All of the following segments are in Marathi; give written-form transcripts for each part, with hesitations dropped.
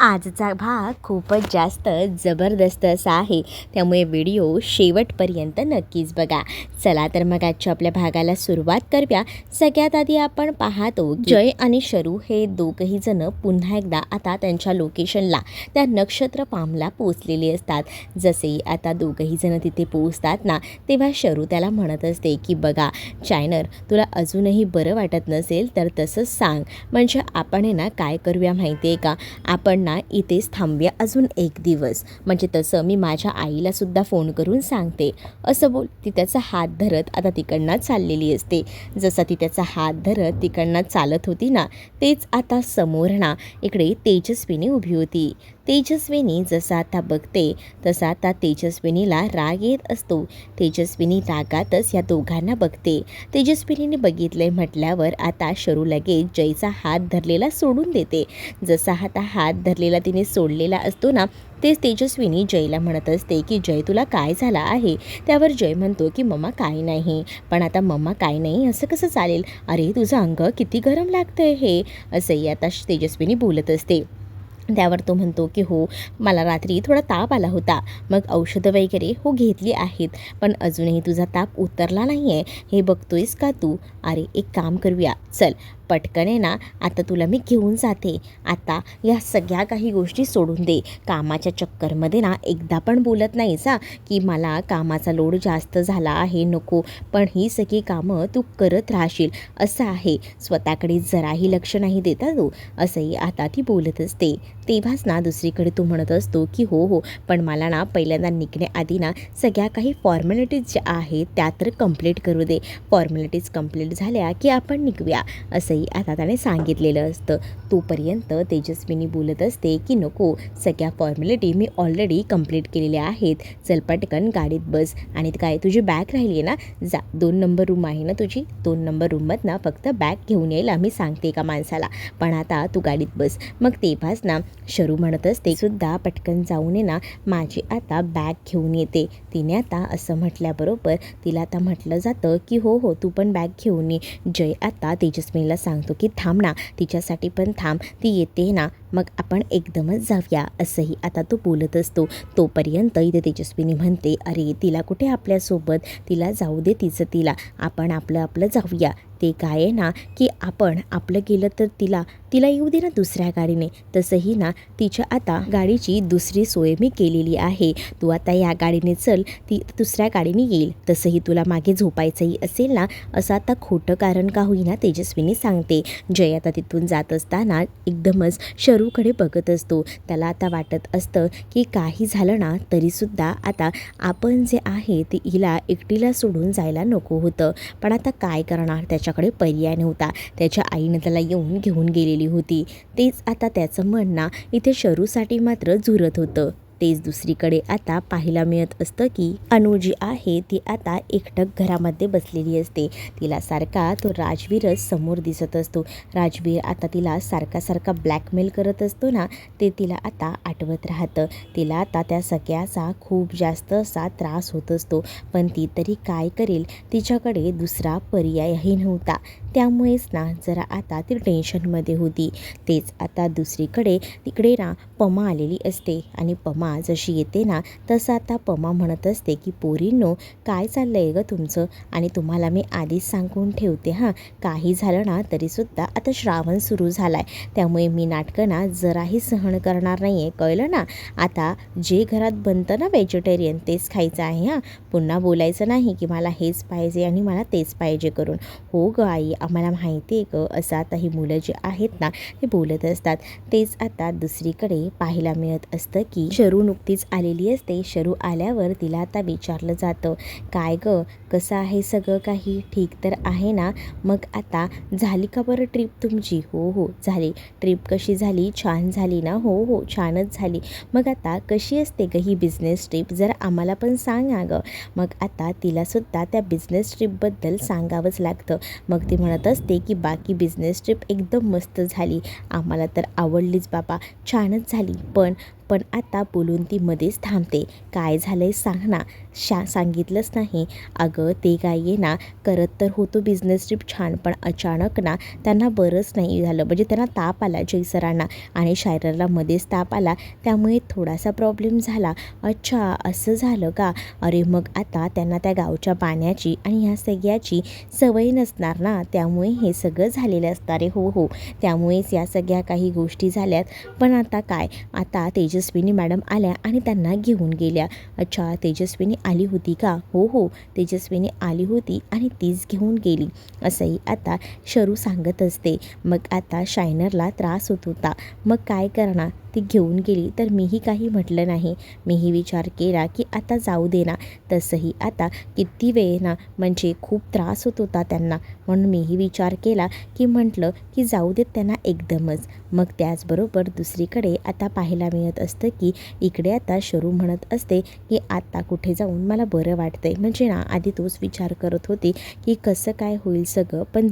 आजचा भाग खूपच जास्त जबरदस्त असा आहे, त्यामुळे व्हिडिओ शेवटपर्यंत नक्कीच बघा. चला तर मग आजच्या आपल्या भागाला सुरुवात करूया. सगळ्यात आधी आपण पाहतो जय आणि शरू हे दोघंही जण पुन्हा एकदा आता त्यांच्या लोकेशनला, त्या नक्षत्र फार्मला पोचलेले असतात. जसे आता दोघंही जण तिथे पोचतात ना, तेव्हा शरू त्याला म्हणत असते की बघा चायनर, तुला अजूनही बरं वाटत नसेल तर तसंच सांग, म्हणजे आपण ना काय करूया माहिती आहे का, आपण ना इथेच थांबूया अजून एक दिवस, म्हणजे तसं मी माझ्या आईलासुद्धा फोन करून सांगते. असं बोल ती त्याचा हात धरत आता तिकडनं चाललेली असते. जसा ती त्याचा हात धरत तिकडनं चालत होती ना, तेच आता समोर ना इकडे तेजस्विनी उभी होती. तेजस्विनी जसं आता बघते तसा आता तेजस्विनीला राग येत असतो. तेजस्विनी रागातच या दोघांना बघते. तेजस्विनीने बघितले म्हटल्यावर आता शरू लगेच जयचा हात धरलेला सोडून देते. जसा आता हात धरलेला तिने सोडलेला असतो ना, तेच तेजस्विनी जयला म्हणत असते की जय तुला काय झालं आहे. त्यावर जय म्हणतो की मम्मा काय नाही. पण आता मम्मा काय नाही असं कसं चालेल, अरे तुझं अंग किती गरम लागतंय हे, असंही आता तेजस्विनी बोलत असते. त्यावर तो म्हणतो की हो, मला रात्री थोडा ताप आला होता, मग औषधं वगैरे हो घेतली आहेत, पण अजूनही तुझा ताप उतरला नाही आहे, हे बघतोयस का तू. अरे एक काम करूया, चल पटकन आहे ना, आता तुला मी घेऊन जाते. आता या सगळ्या काही गोष्टी सोडून दे. कामाच्या चक्करमध्ये ना एकदा पण बोलत नाहीस की मला कामाचा लोड जास्त झाला आहे, नको, पण ही सगळी कामं तू करत राहशील असं आहे, स्वतःकडे जराही लक्ष नाही देता तू, असंही आता ती बोलत असते. तेव्हाच ना दुसरीकडे तो म्हणत असतो की हो हो, पण मला ना पहिल्यांदा निघण्याआधी ना सगळ्या काही फॉर्मॅलिटीज ज्या आहेत त्या तर कंप्लीट करू दे. फॉर्मॅलिटीज कंप्लीट झाल्या की आपण निघूया, असंही आता त्याने सांगितलेलं असतं. तोपर्यंत तेजस्विनी बोलत असते की नको, सगळ्या फॉर्मॅलिटी मी ऑलरेडी कंप्लीट केलेल्या आहेत, चल पटकन गाडीत बस. आणि काय तुझी बॅग राहिली आहे ना, जा 2 नंबर रूम आहे ना तुझी, 2 नंबर रूममधनं फक्त बॅग घेऊन यायला मी सांगते का माणसाला, पण आता तू गाडीत बस. मग तेव्हाच ना शरू म्हणत असते सुद्धा पटकन जाऊन ये ना, माझी आता बॅग घेऊन येते. तिने आता असं म्हटल्याबरोबर तिला आता म्हटलं जातं की हो हो तू पण बॅग घेऊन ये. जय आता तेजस्विनीला सांगतो की थांब ना, तिच्यासाठी पण थांब, ती येते ना, मग आपण एकदमच जाऊया, असंही आता तो बोलत असतो. तोपर्यंत इथे तेजस्विनी म्हणते अरे तिला कुठे आपल्यासोबत, तिला जाऊ दे तिचं तिला, आपण आपलं आपलं जाऊया. ते काय आहे ना की आपण आपलं केलं तर तिला तिला येऊ दे ना दुसऱ्या गाडीने. तसंही ना तिच्या आता गाडीची दुसरी सोय मी केलेली आहे, तू आता या गाडीने चल, ती दुसऱ्या गाडीने येईल. तसंही तुला मागे झोपायचंही असेल ना, असं आता खोटं कारण का होईना तेजस्विनी सांगते. जय आता तिथून जात असताना एकदमच शरूकडे बघत असतो. त्याला आता वाटत असतं की काही झालं ना तरीसुद्धा आता आपण जे आहे ते हिला एकटीला सोडून जायला नको होतं, पण आता काय करणार, त्याच्याकडे पर्याय नव्हता. त्याच्या आईने त्याला येऊन घेऊन गेलेली होती. तेच आता त्याचं मन ना इथे शरूसाठी मात्र झुरत होतं. तेच दुसरीकडे आता पाहायला मिळत असतं की अनु जी आहे ती आता एकटक घरामध्ये बसलेली असते. तिला सारखा तो राजवीरच समोर दिसत असतो. राजवीर आता तिला सारखा सारखा ब्लॅकमेल करत असतो ना, ते तिला आता आठवत राहतं. तिला आता त्या सगळ्याचा खूप जास्त असा त्रास होत असतो, पण ती तरी काय करेल, तिच्याकडे दुसरा पर्यायही नव्हता. त्यामुळेच ना जरा आता ती टेन्शनमध्ये होती. तेच आता दुसरीकडे तिकडे ना पमा आलेली असते, आणि पमा जशी येते ना तसं आता पमा म्हणत असते की पोरींनो, काय चाललं आहे गं तुमचं, आणि तुम्हाला मी आधीच सांगून ठेवते हां, काही झालं ना तरीसुद्धा आता श्रावण सुरू झाला आहे, त्यामुळे मी नाटकं ना जराही सहन करणार नाही आहे, कळलं ना. आता जे घरात बनतं ना व्हेजिटेरियन तेच खायचं आहे हां, पुन्हा बोलायचं नाही की मला हेच पाहिजे आणि मला तेच पाहिजे करून. हो गं आई, आम्हाला माहिती आहे गं, असं आता ही मुलं जी आहेत ना ते बोलत असतात. तेच आता दुसरीकडे पाहायला मिळत असतं की शरू नुकतीच आलेली असते. शरू आल्यावर तिला आता विचारलं जातं काय गं, कसं आहे सगळं काही, ठीक तर आहे ना. मग आता झाली का बरं ट्रिप तुमची. हो हो झाली. ट्रिप कशी झाली, छान झाली ना. हो हो छानच झाली. मग आता कशी असते गं ही बिझनेस ट्रिप, जरा आम्हाला पण सांग ना गं. मग आता तिलासुद्धा त्या बिझनेस ट्रिपबद्दल सांगावंच लागतं. मग ती म्हणत असते की बाकी बिझनेस ट्रिप एकदम मस्त झाली, आम्हाला तर आवडलीच बाबा, छानच झाली, पण पण आता बोलून ती मध्येच थांबते. काय झालंय सांग ना. सांगितलंच नाही. अगं ते काय ये ना, करत तर होतो बिझनेस ट्रिप छान, पण अचानक ना त्यांना बरंच नाही झालं. म्हणजे त्यांना ताप आला जय सरांना आणि शायरला मध्येच ताप आला, त्यामुळे थोडासा प्रॉब्लेम झाला. अच्छा असं झालं का. अरे मग आता त्यांना त्या गावच्या पाण्याची आणि ह्या सगळ्याची सवय नसणार ना, त्यामुळे हे सगळं झालेलं असणार आहे. हो हो, त्यामुळेच या सगळ्या काही गोष्टी झाल्यात. पण आता काय, आता तेजस्विनी मॅडम आल्या आणि त्यांना घेऊन गेल्या. अच्छा तेजस्विनी आली होती का. हो हो, तेजस्विनी आली होती आणि तीच घेऊन गेली असंही आता शरू सांगत असते. मग आता शायनरला त्रास होत होता, मग काय करणार, ती घेऊन गेली तर मीही काही म्हटलं नाही. मीही विचार केला की आता जाऊ दे ना. तसंही आता किती वेळ ना, म्हणजे खूप त्रास होत होता त्यांना, म्हणून मीही विचार केला की म्हटलं की जाऊ देत त्यांना एकदमच. मग त्याचबरोबर दुसरीकडे आता पाहायला मिळत असतं की इकडे आता शरू म्हणत असते की आता कुठे जाऊन मला बरं वाटतंय. म्हणजे ना आधी तोच विचार करत होती की कसं काय होईल सगळं, पण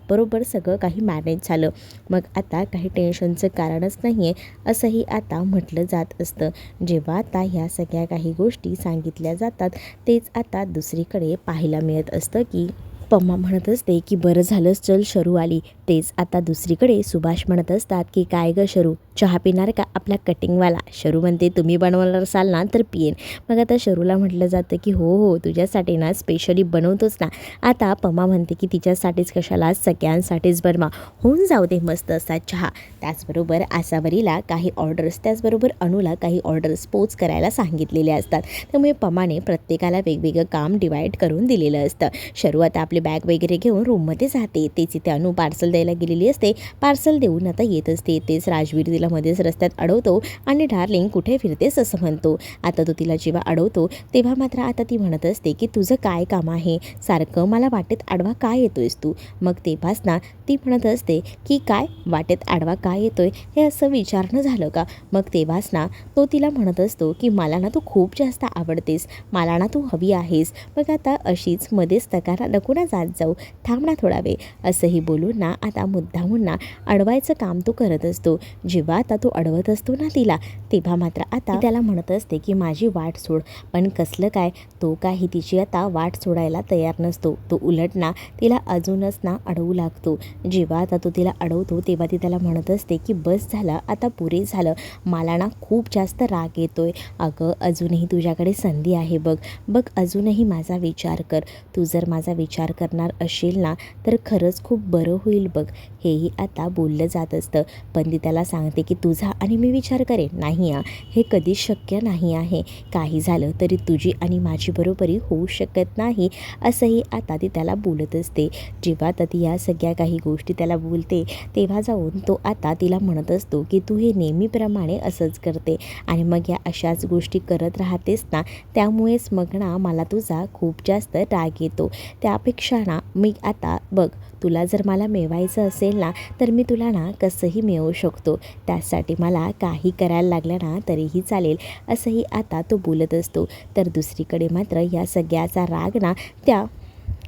बरोबर सगळं काही मॅनेज झालं. मग आता काही टेन्शनचं कारणच नाही आहे असंही आता म्हटलं जात असतं. जेव्हा आता ह्या सगळ्या काही गोष्टी सांगितल्या जातात, तेच आता दुसरीकडे पाहायला मिळत असतं की पम्मा म्हणत असते की बरं झालंच चल शरू आली. तेच आता दुसरीकडे सुभाष म्हणत असतात की काय गं शरू, चहा पिणार का आपला कटिंगवाला. शरू म्हणते तुम्ही बनवणार असाल ना तर पिईन. मग आता शरूला म्हटलं जातं की हो हो, तुझ्यासाठी ना स्पेशली बनवतोच ना. आता पम्मा म्हणते की तिच्यासाठीच कशाला, सगळ्यांसाठीच बनवा, होऊन जाऊ दे मस्त असा चहा. त्याचबरोबर आसावरीला काही ऑर्डर्स, त्याचबरोबर अनुला काही ऑर्डर्स पोच करायला सांगितलेले असतात. त्यामुळे पम्माने प्रत्येकाला वेगवेगळं काम डिवाईड करून दिलेलं असतं. शरू आता आपली बॅग वगैरे घेऊन रूममध्ये जाते. तेच इथे अनु पार्सल द्यायला गेलेली असते. पार्सल देऊन आता येत असते. तेच राजवीर तिला मध्येच रस्त्यात अडवतो आणि डार्लिंग कुठे फिरतेस असं म्हणतो. आता तो तिला जेव्हा अडवतो तेव्हा मात्र आता ती म्हणत असते की तुझं काय काम आहे, सारखं मला वाटेत आडवा काय येतोयस तू. मग तेव्हाच ना ती म्हणत असते की काय वाटेत आडवा काय येतोय हे असं विचारणं झालं का. मग तेव्हाच ना तो तिला म्हणत असतो की मला ना तू खूप जास्त आवडतेस, मला ना तू हवी आहेस. मग आता अशीच मध्येच तकारा नको ना जात जाऊ, थांब ना थोडा वेळ असंही बोलून ना आता मुद्दामून ना अडवायचं काम तो करत असतो. जेव्हा आता तो अडवत असतो ना तिला, तेव्हा मात्र आता त्याला म्हणत असते की माझी वाट सोड. पण कसलं काय, तो काही तिची आता वाट सोडायला तयार नसतो. तो उलट ना तिला अजूनच ना अडवू लागतो. जेव्हा आता तो तिला अडवतो तेव्हा ती त्याला म्हणत असते की बस झालं आता, पुरे झालं, मला ना खूप जास्त राग येतोय. अगं अजूनही तुझ्याकडे संधी आहे बघ, अजूनही माझा विचार कर. तू जर माझा विचार करणार असेल ना तर खरंच खूप बरं होईल बघ. हेही आता बोललं जात असतं. पण ती त्याला सांगते की तुझा आणि मी विचार करेन. नाही हे कधीच शक्य नाही आहे. काही झालं तरी तुझी आणि माझी बरोबरी होऊ शकत नाही असंही आता ती त्याला बोलत असते. जेव्हा आता ती या सगळ्या काही गोष्टी त्याला बोलते तेव्हा जाऊन तो आता तिला म्हणत असतो की तू हे नेहमीप्रमाणे असंच करते आणि मग या अशाच गोष्टी करत राहतेस ना, त्यामुळेच मग ना मला तुझा खूप जास्त राग येतो. त्यापेक्षा ना मी आता बघ, तुला जर मला मिळवायचं असेल ना तर मी तुला ना कसंही मिळवू शकतो. त्यासाठी मला काही करायला लागलं ना तरीही चालेल असंही आता तो बोलत असतो. तर दुसरीकडे मात्र या सगळ्याचा राग ना त्या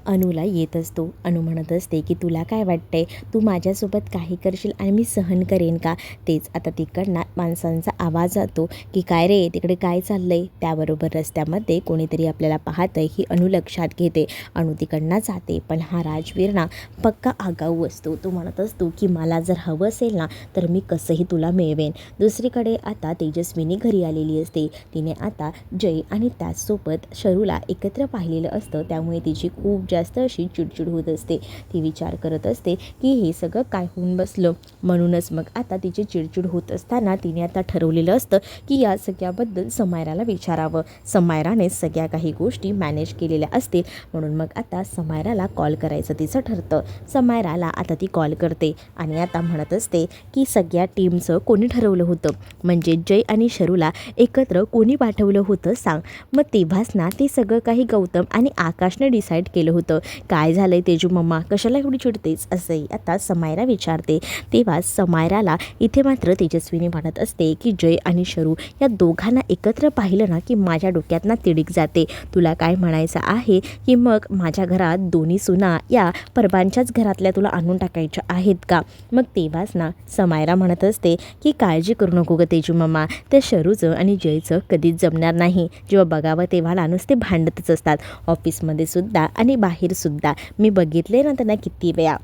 अनुला येत असतो. अनु म्हणत असते की तुला काय वाटतंय, तू माझ्यासोबत काही करशील आणि मी सहन करेन का. तेच आता तिकडनं माणसांचा आवाज जातो की काय रे तिकडे काय चाललंय. त्याबरोबर रस्त्यामध्ये कोणीतरी आपल्याला पाहतंय ही अनु लक्षात घेते. अनु तिकडनं जाते, पण हा राजवीर ना पक्का आगाऊ असतो. तो म्हणत असतो की मला जर हवं असेल ना तर मी कसंही तुला मिळवेन. दुसरीकडे आता तेजस्विनी घरी आलेली असते. तिने आता जय आणि त्याचसोबत शरूला एकत्र पाहिलेलं असतं, त्यामुळे तिची खूप जास्त अशी चिडचिड होत असते. ती विचार करत असते की हे सगळं काय होऊन बसलं. म्हणूनच मग आता तिची चिडचिड होत असताना तिने आता ठरवलेलं असतं की या सगळ्याबद्दल समायराला विचारावं. समायराने सगळ्या काही गोष्टी मॅनेज केलेल्या असतील, म्हणून मग आता समायराला कॉल करायचं तिचं ठरतं. समायराला आता ती कॉल करते आणि आता म्हणत असते की सगळ्या टीमचं कोणी ठरवलं होतं, म्हणजे जय आणि शरूला एकत्र कोणी पाठवलं होतं सांग. मग तेव्हाच ना ते सगळं काही गौतम आणि आकाशने डिसाईड केलं होतं होतं. काय झालं आहे तेजू मम्मा, कशाला एवढी चिडतेस, असंही आता समायरा विचारते. तेव्हा समायराला इथे मात्र तेजस्विनी म्हणत असते की जय आणि शरू या दोघांना एकत्र पाहिलं ना की माझ्या डोक्यात ना तिडीक जाते. तुला काय म्हणायचं आहे की मग माझ्या घरात दोन्ही सुना या परबांच्याच घरातल्या तुला आणून टाकायच्या आहेत का? मग तेव्हाच ना समायरा म्हणत असते की काळजी करू नको गं तेजू मम्मा, त्या शरूचं आणि जयचं कधीच जमणार नाही. जेव्हा बघावं तेव्हा ना नुसते भांडतच असतात, ऑफिसमध्ये सुद्धा आणि बाहेर सुद्धा. मी बघितले ना त्यांना किती वेळा.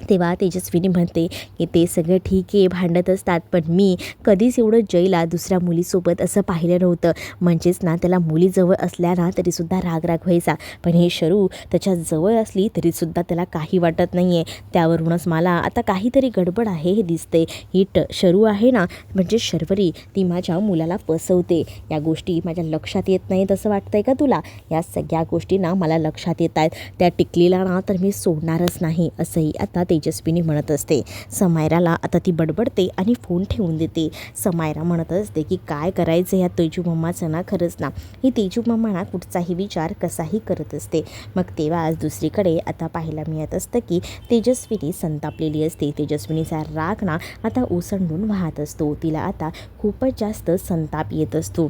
तेव्हा तेजस्विनी म्हणते की ते सगळं ठीक आहे, भांडत असतात, पण मी कधीच एवढं जयला दुसऱ्या मुलीसोबत असं पाहिलं नव्हतं. म्हणजेच ना त्याला मुलीजवळ असल्या ना तरीसुद्धा राग व्हायचा, पण हे शरू त्याच्या जवळ असली तरीसुद्धा त्याला काही वाटत नाही आहे. त्यावरूनच मला आता काहीतरी गडबड आहे हे दिसते. ही शरू आहे ना म्हणजे शर्वरी, ती माझ्या मुलाला फसवते. या गोष्टी माझ्या लक्षात येत नाहीत असं वाटतंय का तुला? या सगळ्या गोष्टी ना मला लक्षात येत आहेत. त्या टिकलीला ना तर मी सोडणारच नाही, असंही आता तेजस्विनी म्हणत असते. समायराला आता ती बडबडते आणि फोन ठेवून देते. समायरा म्हणत असते की काय करायचं या तेजू मम्माचं ना, खरंच ना ही तेजू मम्मा ना कुठचाही विचार कसाही करत असते. मग तेव्हा आज दुसरीकडे आता पाहायला मिळत असतं की तेजस्विनी संतापलेली असते. तेजस्विनीचा राग ना आता ओसंडून वाहत असतो. तिला आता खूपच जास्त संताप येत असतो.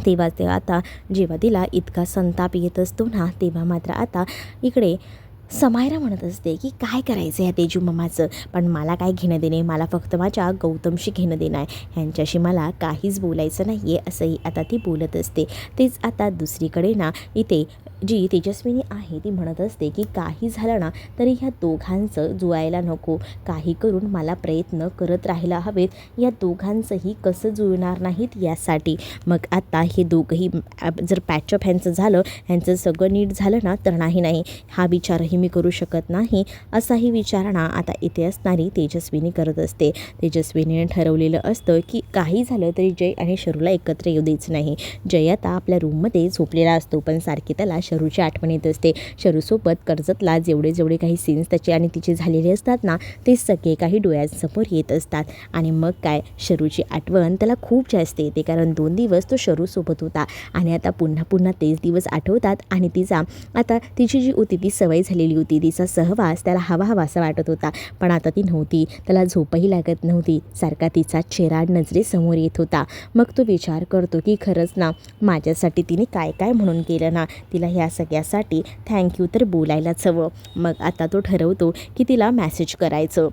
तेव्हा ते आता जेव्हा तिला इतका संताप येत असतो ना, तेव्हा मात्र आता इकडे समायरा म्हणत असते की काय करायचं ह्या तेजू मम्माचं, पण मला काय घेणं देणे, मला फक्त माझ्या गौतमशी घेणं देणं आहे, ह्यांच्याशी मला काहीच बोलायचं नाही आहे, असंही आता ती बोलत असते. तेच आता दुसरीकडे ना इथे जी तेजस्विनी आहे ती म्हणत असते की काही झालं ना तरी ह्या दोघांचं जुळायला नको, काही करून मला प्रयत्न करत राहायला हवेत, या दोघांचंही कसं जुळणार नाहीत यासाठी. मग आता हे दोघंही जर पॅचअप ह्यांचं झालं, ह्यांचं सगळं नीट झालं ना तर नाही हा विचारही मी करू शकत नाही, असाही विचार ना आता इथे असणारी तेजस्विनी करत असते. तेजस्विनीने ठरवलेलं असतं की काही झालं तरी जय आणि शरूला एकत्र येऊ द्यायचं नाही. जय आता आपल्या रूममध्ये झोपलेला असतो, पण सारखी त्याला शरूची आठवण येत असते. शरूसोबत कर्जतला जेवढे काही सीन्स त्याचे आणि तिचे झालेले असतात ना, ते सगळे काही डोळ्यांसमोर येत असतात. आणि मग काय, शरूची आठवण त्याला खूप जास्त येते, कारण 2 दिवस तो शरूसोबत होता आणि आता पुन्हा तेच दिवस आठवतात. आणि तिचा आता तिची जी होती ती सवय झालेली होती, तिचा सहवास त्याला हवासा वाटत होता, पण आता ती नव्हती. त्याला झोपही लागत नव्हती, सारखा तिचा चेहरा नजरेसमोर येत होता. मग तो विचार करतो की खरंच ना माझ्यासाठी तिने काय म्हणून केलं ना, तिला ह्या सगळ्यासाठी थँक्यू तर बोलायलाच हवं. मग आता तो ठरवतो की तिला मेसेज करायचं.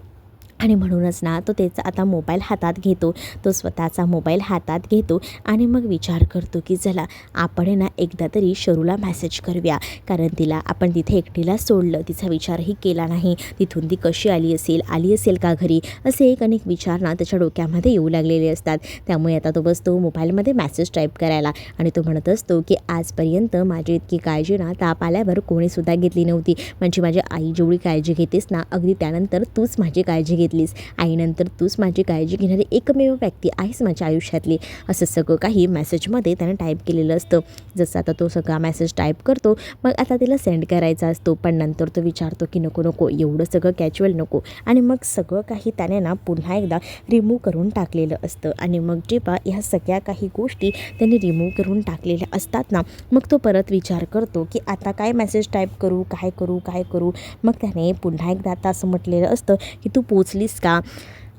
आणि म्हणूनच ना तो त्याचा आता मोबाईल हातात घेतो, तो स्वतःचा मोबाईल हातात घेतो आणि मग विचार करतो की चला आपण ना एकदा तरी शरूला मेसेज करूया, कारण तिला आपण तिथे एकटीला सोडलं, तिचा विचारही केला नाही, तिथून ती कशी आली असेल का घरी, असे अनेक विचार ना त्याच्या डोक्यामध्ये येऊ लागलेले असतात. त्यामुळे आता तो बसतो मोबाईलमध्ये मेसेज टाईप करायला आणि तो म्हणत असतो की आजपर्यंत माझी इतकी काळजी ना ताप आल्यावर कोणीसुद्धा घेतली नव्हती, म्हणजे माझी आई जेवढी काळजी घेतेस ना, अगदी त्यानंतर तूच माझी काळजी घेतलीस, आईनंतर तूच माझी काळजी घेणारी एकमेव व्यक्ती आहेस माझ्या आयुष्यातली, असं सगळं काही मेसेजमध्ये त्यानं टाईप केलेलं असतं. जसं आता तो सगळा मेसेज टाईप करतो, मग आता तिला सेंड करायचा असतो, पण नंतर तो विचारतो की नको एवढं सगळं कॅज्युअल नको, आणि मग सगळं काही त्याने ना पुन्हा एकदा रिमूव्ह करून टाकलेलं असतं. आणि मग जेव्हा ह्या सगळ्या काही गोष्टी त्याने रिमूव्ह करून टाकलेल्या असतात ना, मग तो परत विचार करतो की आता काय मेसेज टाईप करू, काय करू. मग त्याने पुन्हा एकदा आता असं म्हटलेलं असतं की तू पोचलीस का,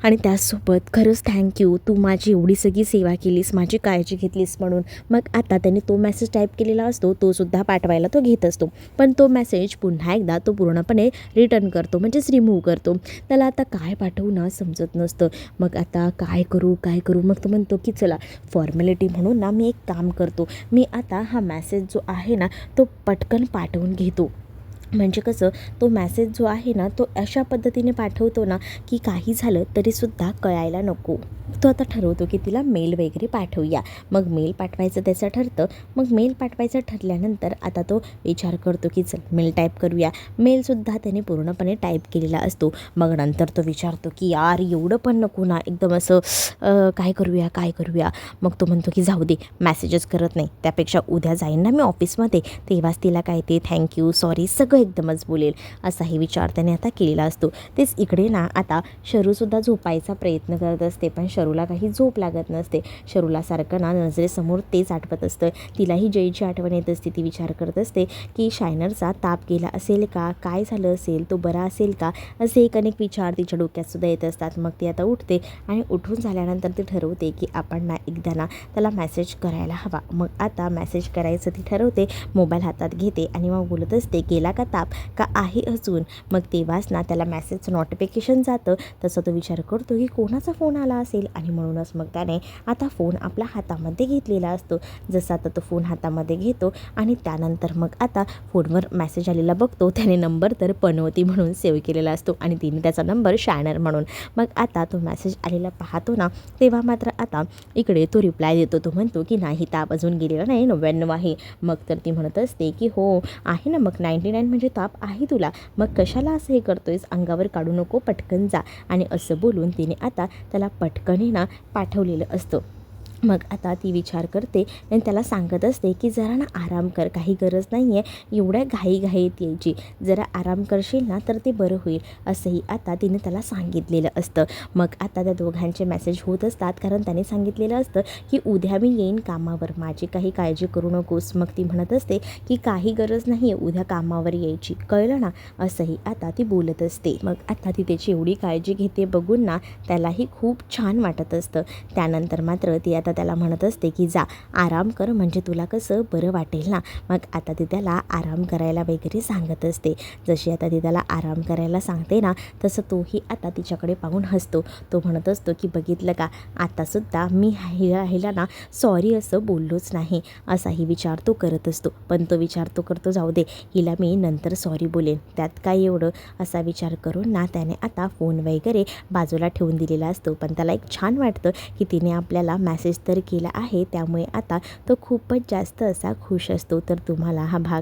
आणि त्याचसोबत खरंच थँक्यू, तू माझी एवढी सगळी सेवा केलीस, माझी काळजी घेतलीस म्हणून. मग आता त्याने तो मेसेज टाईप केलेला असतो, तो सुद्धा पाठवायला तो घेत असतो, पण तो मेसेज पुन्हा एकदा तो पूर्णपणे रिटर्न करतो, म्हणजेच रिमूव्ह करतो. त्याला आता काय पाठवू ना समजत नसतं. मग आता काय करू. मग तो म्हणतो की चला फॉर्मॅलिटी म्हणून ना मी एक काम करतो, मी आता हा मेसेज जो आहे ना तो पटकन पाठवून घेतो. म्हणजे कसं, तो मेसेज जो आहे ना तो अशा पद्धतीने पाठवतो ना की काही झालं तरीसुद्धा कळायला नको. तो आता ठरवतो की तिला मेल वगैरे पाठवूया. मग मेल पाठवायचं त्याचं ठरतं. मग मेल पाठवायचं ठरल्यानंतर आता तो विचार करतो की चल मेल टाईप करूया. मेलसुद्धा त्याने पूर्णपणे टाईप केलेला असतो. मग नंतर तो विचारतो की यार एवढं पण नको ना, एकदम असं काय करूया. मग तो म्हणतो की जाऊ दे, मेसेजच करत नाही, त्यापेक्षा उद्या जाईन ना मी ऑफिसमध्ये, तेव्हाच तिला काय ते थँक्यू सॉरी सगळं एकदमच बोलेल असाही विचार त्याने आता केलेला असतो. तेच इकडे ना आता शरूसुद्धा झोपायचा प्रयत्न करत असते, पण शरूला काही झोप लागत नसते. शरूला सारखं ना नजरेसमोर तेच आठवत असतं. तिलाही जयची आठवण येत असते. ती विचार करत असते की शायनरचा ताप गेला असेल का, काय झालं असेल, तो बरा असेल का, असे एक अनेक विचार तिच्या डोक्यातसुद्धा येत असतात. मग ती आता उठते आणि उठून झाल्यानंतर ती ठरवते की आपण ना एकदा ना त्याला मेसेज करायला हवा. मग आता मेसेज करायचं ती ठरवते. मोबाईल हातात घेते आणि मग बोलत असते, गेला का ताप का आहे अजून. मग तेव्हाच ना त्याला मेसेजचं नोटिफिकेशन जातं. तसं तो विचार करतो की कोणाचा फोन आला असेल आणि म्हणूनच मग त्याने आता फोन आपल्या हातामध्ये घेतलेला असतो. जसा आता तो फोन हातामध्ये घेतो आणि त्यानंतर मग आता फोनवर मेसेज आलेला बघतो. त्याने नंबर तर पनवती म्हणून सेव्ह केलेला असतो आणि तिने त्याचा नंबर शायनर म्हणून. मग आता तो मेसेज आलेला पाहतो ना, तेव्हा मात्र आता इकडे तो रिप्लाय देतो. तो म्हणतो की नाही, ताप अजून गेलेला नाही, 99 आहे. मग तर ती म्हणत असते की हो आहे ना, मग 99 म्हणजे ताप आहे तुला, मग कशाला असं हे करतोयस, अंगावर काढू नको, पटकन जा. आणि असं बोलून तिने आता त्याला पटकन ना पाठवलेलं असतं. मग आता ती विचार करते आणि त्याला सांगत असते की जरा ना आराम कर, काही गरज नाही आहे एवढ्या घाईघाईत यायची, जरा आराम करशील ना तर ते बरं होईल, असंही आता तिने त्याला सांगितलेलं असतं. मग आता त्या दोघांचे मेसेज होत असतात, कारण त्याने सांगितलेलं असतं की उद्या मी येईन कामावर, माझी काही काळजी करू नकोस. मग ती म्हणत असते की काही गरज नाही आहे उद्या कामावर यायची, कळलं ना, असंही आता ती बोलत असते. मग आता ती त्याची एवढी काळजी घेते बघून ना त्यालाही खूप छान वाटत असतं. त्यानंतर मात्र ती आता त्याला म्हणत असते की जा आराम कर, म्हणजे तुला कसं बरं वाटेल ना. मग आता ती त्याला आराम करायला वगैरे सांगत असते. जशी आता ती त्याला आराम करायला सांगते ना, तसं तोही आता तिच्याकडे पाहून हसतो. तो म्हणत असतो की बघितलं का, आतासुद्धा मी हिला ना सॉरी असं बोललोच नाही, असाही विचार तो करत असतो. पण तो विचार तो करतो, जाऊ दे हिला मी नंतर सॉरी बोलेन, त्यात काय एवढं, असा विचार करून ना त्याने आता फोन वगैरे बाजूला ठेवून दिलेला असतो. पण त्याला एक छान वाटतं की तिने आपल्याला मेसेज तर केला आहे, त्यामुळे आता तो खूपच जास्त असा खुश असतो. तर तुम्हाला हा भाग